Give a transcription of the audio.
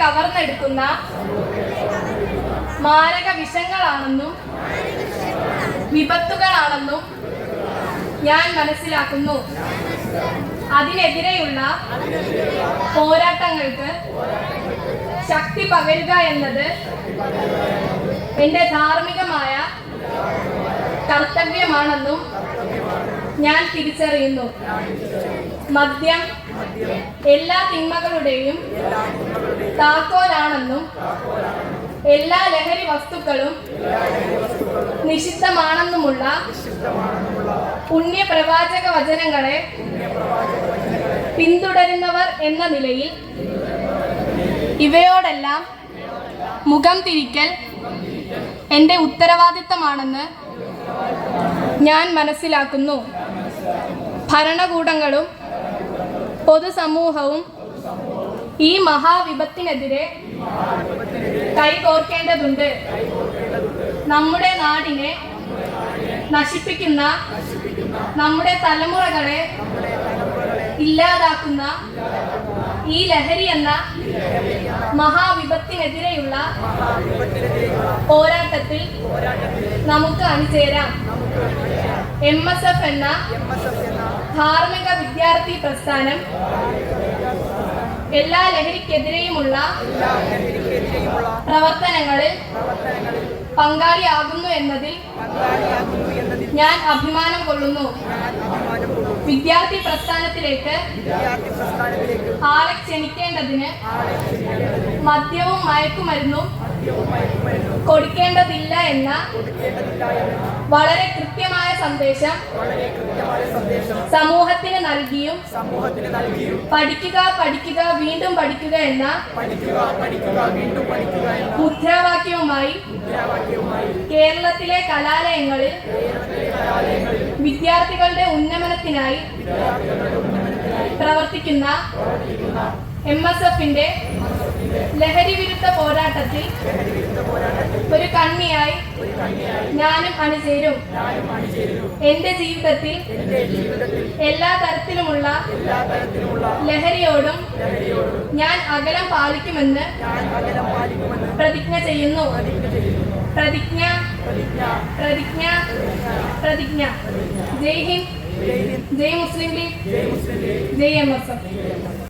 കവർന്നെടുക്കുന്ന മാരക വിഷങ്ങളാണെന്നും വിപത്തുകളാണെന്നും ഞാൻ മനസ്സിലാക്കുന്നു. അതിനെതിരെയുള്ള പോരാട്ടങ്ങൾക്ക് ശക്തി പകരുക എന്നത് എൻ്റെ ധാർമ്മികമായ കർത്തവ്യമാണെന്നും ഞാൻ തിരിച്ചറിയുന്നു. മദ്യം എല്ലാ തിന്മകളുടെയും താക്കോലാണെന്നും എല്ലാ ലഹരി വസ്തുക്കളും നിഷിദ്ധമാണെന്നുമുള്ള പുണ്യപ്രവാചക വചനങ്ങളെ പിന്തുടരുന്നവർ എന്ന നിലയിൽ ഇവയോടെല്ലാം മുഖം തിരിക്കൽ എൻ്റെ ഉത്തരവാദിത്തമാണെന്ന് ഞാൻ മനസ്സിലാക്കുന്നു. ഭരണകൂടങ്ങളും പൊതുസമൂഹവും ഈ മഹാവിപത്തിനെതിരെ കൈകോർക്കേണ്ടതുണ്ട്. നമ്മുടെ നാടിനെ നശിപ്പിക്കുന്ന, നമ്മുടെ തലമുറകളെ ഇല്ലാതാക്കുന്ന ഈ ലഹരി എന്ന മഹാവിപത്തിനെതിരെയുള്ള പോരാട്ടത്തിൽ നമുക്ക് അണിചേരാം. MSF എന്ന ധാർമ്മിക വിദ്യാർത്ഥി പ്രസ്ഥാനം എല്ലാ ലഹരിക്കെതിരെയുമുള്ള പ്രവർത്തനങ്ങളിൽ പങ്കാളിയാകുന്നു എന്നതിൽ ഞാൻ അഭിമാനം കൊള്ളുന്നു. വിദ്യാർത്ഥി പ്രസ്ഥാനത്തിലേക്ക് ആളെ ക്ഷണിക്കേണ്ടതിന് മദ്യവും മയക്കുമരുന്നും കൊടുക്കേണ്ടതില്ല എന്ന വളരെ കൃത്യമായ സന്ദേശം സമൂഹത്തിന് നൽകിയും പഠിക്കുക പഠിക്കുക വീണ്ടും പഠിക്കുക എന്ന മുദ്രാവാക്യവുമായി കേരളത്തിലെ കലാലയങ്ങളിൽ വിദ്യാർത്ഥികളുടെ ഉന്നമനത്തിനായി പ്രവർത്തിക്കുന്ന MSFന്റെ ലഹരി വിരുദ്ധ പോരാട്ടത്തിൽ ഒരു കണ്ണിയായി ഞാനും അണിചേരും. എന്റെ ജീവിതത്തിൽ എല്ലാ തരത്തിലുമുള്ള ലഹരിയോടും ഞാൻ അകലം പാലിക്കുമെന്ന് പ്രതിജ്ഞ ചെയ്യുന്നു. പ്രതിജ്ഞ പ്രതിജ്ഞ പ്രതിജ്ഞ. ജയ് ഹിന്ദ്, ജയ് മുസ്ലിം ലീഗ്, ജയ് MSF.